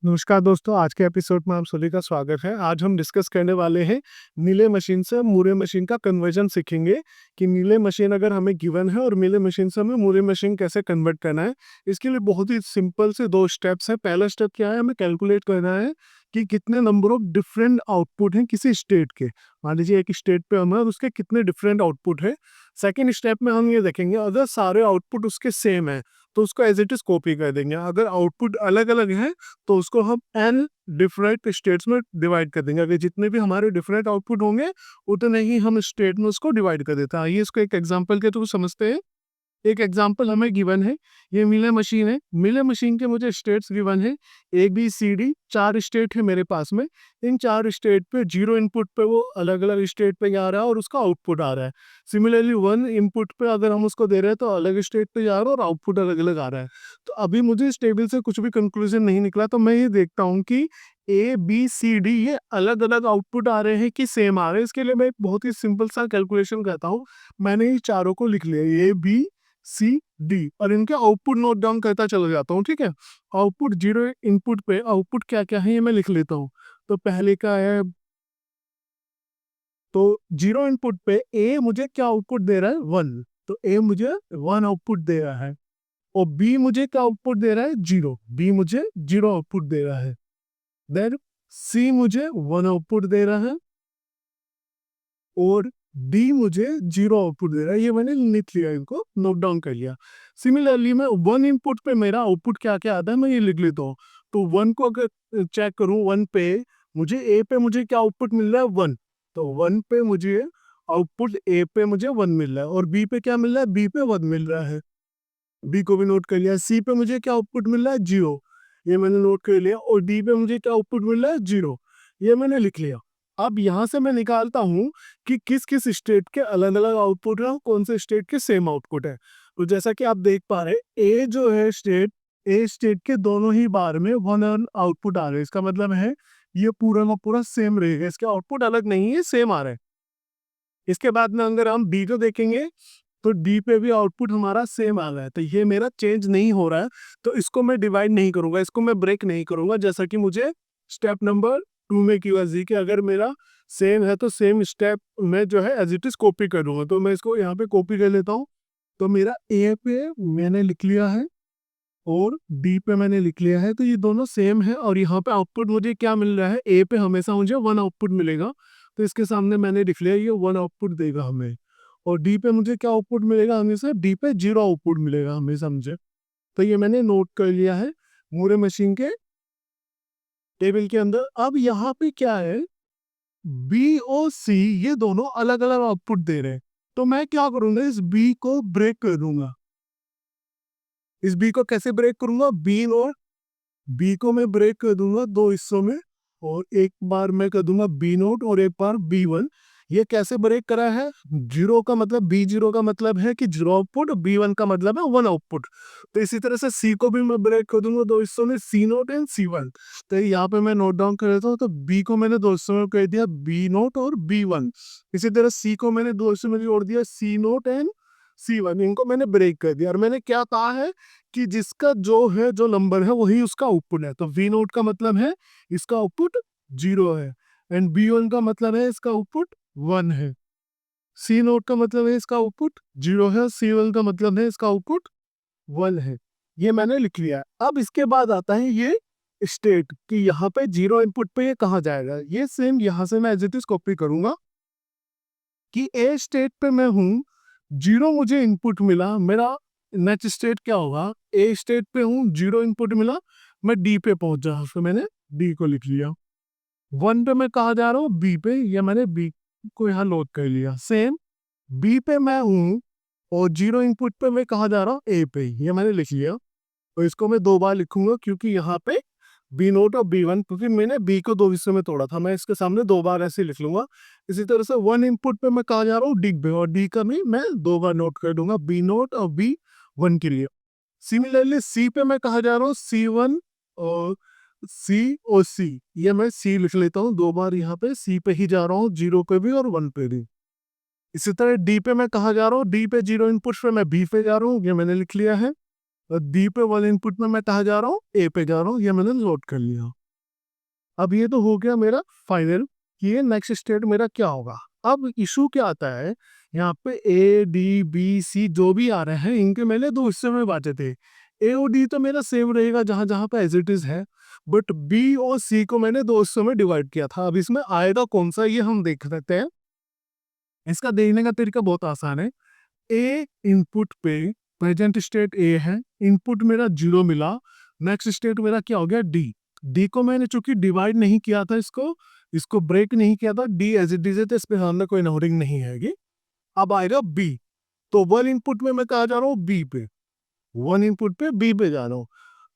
नमस्कार दोस्तों, आज के एपिसोड में आप सभी का स्वागत है। आज हम डिस्कस करने वाले हैं नीले मशीन से मूरे मशीन का कन्वर्जन सीखेंगे कि नीले मशीन अगर हमें गिवन है और नीले मशीन से हमें मूरे मशीन कैसे कन्वर्ट करना है। इसके लिए बहुत ही सिंपल से दो स्टेप्स हैं। पहला स्टेप क्या है, हमें कैलकुलेट करना है कि कितने नंबर ऑफ डिफरेंट आउटपुट हैं किसी स्टेट के। मान लीजिए एक स्टेट पे हम हैं और उसके कितने डिफरेंट आउटपुट है। सेकेंड स्टेप में हम ये देखेंगे अगर सारे आउटपुट उसके सेम है तो उसको एज इट इज कॉपी कर देंगे। अगर आउटपुट अलग अलग है तो उसको हम n डिफरेंट स्टेट्स में डिवाइड कर देंगे। अगर जितने भी हमारे डिफरेंट आउटपुट होंगे उतने ही हम स्टेट में उसको डिवाइड कर देते हैं। आइए इसको एक एग्जांपल के थ्रू समझते हैं। एक एग्जांपल हमें गिवन है, ये मिलर मशीन है। मिलर मशीन के मुझे स्टेट्स गिवन है A B C D, 4 state है मेरे पास में। इन 4 स्टेट पे 0 इनपुट पे वो अलग अलग स्टेट पे जा रहा है और उसका आउटपुट आ रहा है। सिमिलरली 1 इनपुट पे अगर हम उसको दे रहे हैं तो अलग स्टेट पे जा रहा है और आउटपुट अलग अलग आ रहा है। तो अभी मुझे इस टेबल से कुछ भी कंक्लूजन नहीं निकला, तो मैं ये देखता हूँ कि ए बी सी डी ये अलग अलग आउटपुट आ रहे हैं कि सेम आ रहे हैं। इसके लिए मैं एक बहुत ही सिंपल सा कैलकुलेशन करता हूँ। मैंने ये चारों को लिख लिया, ए बी सी डी, और इनके आउटपुट नोट डाउन करता चला जाता हूँ। ठीक है, आउटपुट 0 इनपुट पे आउटपुट क्या क्या है ये मैं लिख लेता हूँ। तो पहले का है, तो 0 इनपुट पे ए मुझे क्या आउटपुट दे रहा है, 1। तो ए मुझे 1 आउटपुट दे रहा है। और बी मुझे क्या आउटपुट दे रहा है, 0। बी मुझे 0 आउटपुट दे रहा है। देन सी मुझे 1 आउटपुट दे रहा है और डी मुझे 0 आउटपुट दे रहा है। ये मैंने लिख लिया, इनको नोट डाउन कर लिया। सिमिलरली मैं 1 इनपुट पे मेरा आउटपुट क्या क्या आता है मैं ये लिख लेता हूँ। तो 1 को अगर चेक करूँ, 1 पे मुझे ए पे मुझे क्या आउटपुट मिल रहा है, 1। तो 1 पे मुझे आउटपुट ए पे मुझे 1 मिल रहा है और बी पे क्या मिल रहा है, बी पे 1 मिल रहा है। बी को भी नोट कर लिया। सी पे मुझे क्या आउटपुट मिल रहा है, 0। ये मैंने नोट कर लिया। और डी पे मुझे क्या आउटपुट मिल रहा है, 0। ये मैंने लिख लिया। अब यहाँ से मैं निकालता हूँ कि किस किस स्टेट के अलग अलग आउटपुट है और कौन से स्टेट के सेम आउटपुट है। तो जैसा कि आप देख पा रहे हैं, ए जो है स्टेट, ए स्टेट के दोनों ही बार में 1 आउटपुट आ रहे हैं। इसका मतलब है ये पूरा का पूरा सेम रहेगा, इसके आउटपुट अलग नहीं है, सेम आ रहे हैं। इसके बाद में अगर हम डी को देखेंगे तो डी पे भी आउटपुट हमारा सेम आ रहा है। तो ये मेरा चेंज नहीं हो रहा है, तो इसको मैं डिवाइड नहीं करूंगा, इसको मैं ब्रेक नहीं करूंगा, जैसा कि मुझे स्टेप नंबर 2 में किया जी कि अगर मेरा सेम है तो सेम स्टेप में जो है एज इट इज कॉपी करूंगा। तो मैं इसको यहाँ पे कॉपी कर लेता हूँ। तो मेरा ए पे मैंने लिख लिया है और डी पे मैंने लिख लिया है, तो ये दोनों सेम है। और यहाँ पे आउटपुट मुझे क्या मिल रहा है, ए पे हमेशा मुझे 1 आउटपुट मिलेगा, तो इसके सामने मैंने लिख लिया ये 1 आउटपुट देगा हमें। और डी पे मुझे क्या आउटपुट मिलेगा, हमेशा डी पे 0 आउटपुट मिलेगा हमेशा मुझे। तो ये मैंने नोट कर लिया है मूरे मशीन के टेबल के अंदर। अब यहाँ पे क्या है, बी और सी ये दोनों अलग अलग आउटपुट दे रहे हैं। तो मैं क्या करूंगा, इस बी को ब्रेक कर दूंगा। इस बी को कैसे ब्रेक करूंगा, बी और बी को मैं ब्रेक कर दूंगा 2 हिस्सों में, और एक बार मैं कर दूंगा बी नोट और एक बार बी 1। ये कैसे ब्रेक करा है, 0 का मतलब बी 0 का मतलब है कि 0 आउटपुट, बी 1 का मतलब है 1 आउटपुट। तो इसी तरह से सी को भी मैं ब्रेक कर दूंगा 2 हिस्सों में, सी नोट एंड सी 1। तो यहाँ पे मैं नोट डाउन कर लेता हूँ। तो बी को मैंने 2 हिस्सों में कर दिया, बी नोट और बी 1। इसी तरह सी को मैंने 2 हिस्सों में जोड़ दिया, सी नोट एंड सी 1। इनको मैंने ब्रेक कर दिया और मैंने क्या कहा है कि जिसका जो है जो नंबर है वही उसका आउटपुट है। तो वी नोट का मतलब है इसका आउटपुट 0 है, एंड बी 1 का मतलब है इसका आउटपुट 1 है। सी नोट का मतलब है इसका आउटपुट 0 है, सी 1 का मतलब है इसका आउटपुट 1 है। ये मैंने लिख लिया। अब इसके बाद आता है ये स्टेट कि यहाँ पे 0 इनपुट पे ये कहाँ जाएगा। ये सेम यहाँ से मैं एज इट इज कॉपी करूंगा कि ए स्टेट पे मैं हूँ, 0 मुझे इनपुट मिला, मेरा नेक्स्ट स्टेट क्या होगा, ए स्टेट पे हूँ, 0 इनपुट मिला, मैं डी पे पहुंच जा, तो मैंने डी को लिख लिया। 1 पे मैं कहा जा रहा हूँ, बी पे, या मैंने बी को यहाँ लोड कर लिया। सेम बी पे मैं हूँ और 0 इनपुट पे मैं कहा जा रहा हूँ, ए पे, ये मैंने लिख लिया। तो इसको मैं 2 बार लिखूंगा क्योंकि यहाँ पे बी नोट और बी 1, क्योंकि मैंने बी को 2 हिस्सों में तोड़ा था, मैं इसके सामने 2 बार ऐसे लिख लूंगा। इसी तरह से 1 इनपुट पे मैं कहा जा रहा हूँ, डी पे, और डी का भी मैं 2 बार नोट कर दूंगा, बी नोट और बी 1 के लिए। सिमिलरली सी पे मैं कहा जा रहा हूँ, सी 1 और सी, ये मैं सी लिख लेता हूँ 2 बार, यहाँ पे सी पे ही जा रहा हूँ, 0 पे भी और 1 पे भी। इसी तरह डी पे मैं कहा जा रहा हूँ, डी पे 0 इनपुट पे मैं बी पे जा रहा हूँ, ये मैंने लिख लिया है। और डी पे 1 इनपुट में मैं कहा जा रहा हूँ, ए पे जा रहा हूँ, ये मैंने नोट कर लिया। अब ये तो हो गया मेरा फाइनल कि ये नेक्स्ट स्टेट मेरा क्या होगा। अब इशू क्या आता है, यहाँ पे ए डी बी सी जो भी आ रहे हैं इनके मैंने दो हिस्से में बांटे थे। ए और डी तो मेरा सेम रहेगा जहां जहां पे एज इट इज है, बट बी और सी को मैंने दो हिस्सों में डिवाइड किया था। अब इसमें आएगा कौन सा ये हम देख सकते हैं। इसका देखने का तरीका बहुत आसान है। ए इनपुट पे प्रेजेंट स्टेट ए है, इनपुट मेरा 0 मिला, नेक्स्ट स्टेट मेरा क्या हो गया डी। डी को मैंने चूंकि डिवाइड नहीं किया था, इसको इसको ब्रेक नहीं किया था, डी एज इट इज है, तो इस पे सामने कोई नंबरिंग नहीं आएगी। अब आएगा बी, तो वन इनपुट में मैं कहा जा रहा हूँ बी पे, वन इनपुट पे बी पे जा रहा हूँ।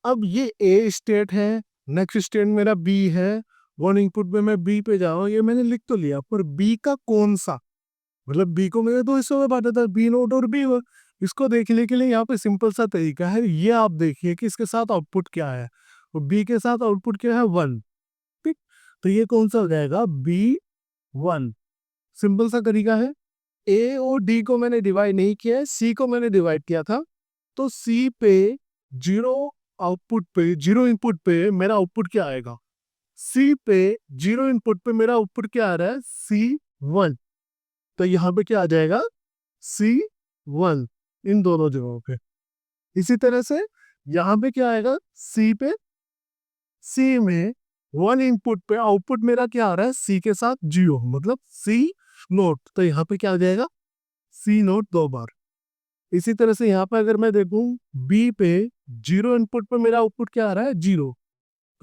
अब ये ए स्टेट है, नेक्स्ट स्टेट मेरा बी है, वन इनपुट पे मैं बी पे जा रहा हूँ, ये मैंने लिख तो लिया, पर बी का कौन सा, मतलब बी को मैंने दो हिस्सों में बांटा था, बी नोट और बी वन। इसको देखने के लिए यहाँ पे सिंपल सा तरीका है, ये आप देखिए कि इसके साथ आउटपुट क्या है, तो बी के साथ आउटपुट क्या है 1। ठीक, तो ये कौन सा हो जाएगा बी 1। सिंपल सा तरीका है। ए और डी को मैंने डिवाइड नहीं किया है, सी को मैंने डिवाइड किया था, तो सी पे जीरो आउटपुट पे, जीरो इनपुट पे मेरा आउटपुट क्या आएगा, सी पे जीरो इनपुट पे मेरा आउटपुट क्या आ रहा है C1। तो यहाँ पे क्या आ जाएगा C1 इन दोनों जगहों पे। इसी तरह से यहाँ पे क्या आएगा सी पे, सी में वन इनपुट पे आउटपुट मेरा क्या आ रहा है सी के साथ 0, मतलब सी नोट, तो यहाँ पे क्या आ जाएगा सी नोट दो बार। इसी तरह से यहाँ पे अगर मैं देखूं बी पे, जीरो इनपुट पे मेरा आउटपुट क्या आ रहा है 0,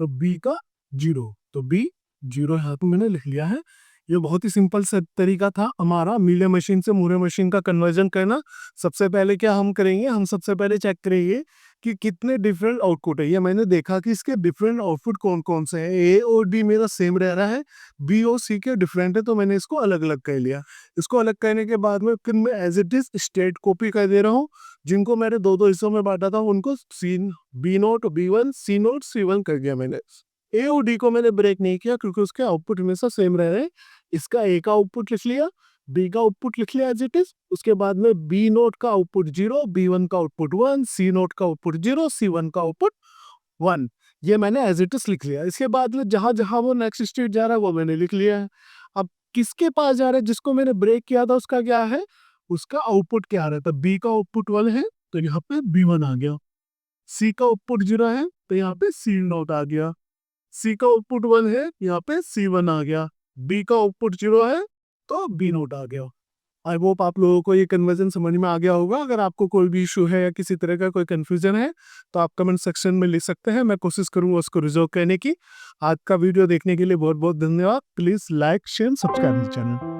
तो बी का 0, तो बी 0 यहाँ पे मैंने लिख लिया है। ये बहुत ही सिंपल सा तरीका था हमारा मीडियम मशीन से मूरे मशीन का कन्वर्जन करना। सबसे पहले क्या हम करेंगे, हम सबसे पहले चेक करेंगे कि कितने डिफरेंट आउटपुट है। ये मैंने देखा कि इसके डिफरेंट आउटपुट कौन कौन से हैं। ए और डी मेरा सेम रह रहा है, बी और सी के डिफरेंट है, तो मैंने इसको अलग अलग कर लिया। इसको अलग करने के बाद में फिर मैं as it is state copy कर दे रहा हूँ, जिनको मैंने दो दो हिस्सों में बांटा था उनको C B naught B one C naught C1 कर दिया मैंने। ए और डी को मैंने ब्रेक नहीं किया क्योंकि उसके आउटपुट हमेशा सेम रह रहे हैं। इसका ए का आउटपुट लिख लिया, बी का आउटपुट लिख लिया एज इट इज, उसके बाद में बी नोट का आउटपुट 0, B1 का आउटपुट 1, सी नोट का आउटपुट 0, C1 का आउटपुट 1। ये मैंने एज इट इज लिख लिया। इसके बाद में जहां जहां वो नेक्स्ट स्टेट जा रहा है वो मैंने लिख लिया है। अब किसके पास जा रहा है, जिसको मैंने ब्रेक किया था उसका क्या है, उसका आउटपुट क्या आ रहा था, बी का आउटपुट 1 है तो यहाँ पे B1 आ गया, सी का आउटपुट 0 है तो यहाँ पे सी नोट आ गया, सी का आउटपुट 1 है यहाँ पे C1 आ गया, बी का आउटपुट 0 है तो बी नोट आ गया। आई होप आप लोगों को ये कन्वर्जन समझ में आ गया होगा। अगर आपको कोई भी इशू है या किसी तरह का कोई कंफ्यूजन है तो आप कमेंट सेक्शन में लिख सकते हैं, मैं कोशिश करूंगा उसको रिजॉल्व करने की। आज का वीडियो देखने के लिए बहुत बहुत धन्यवाद। Please like share subscribe channel.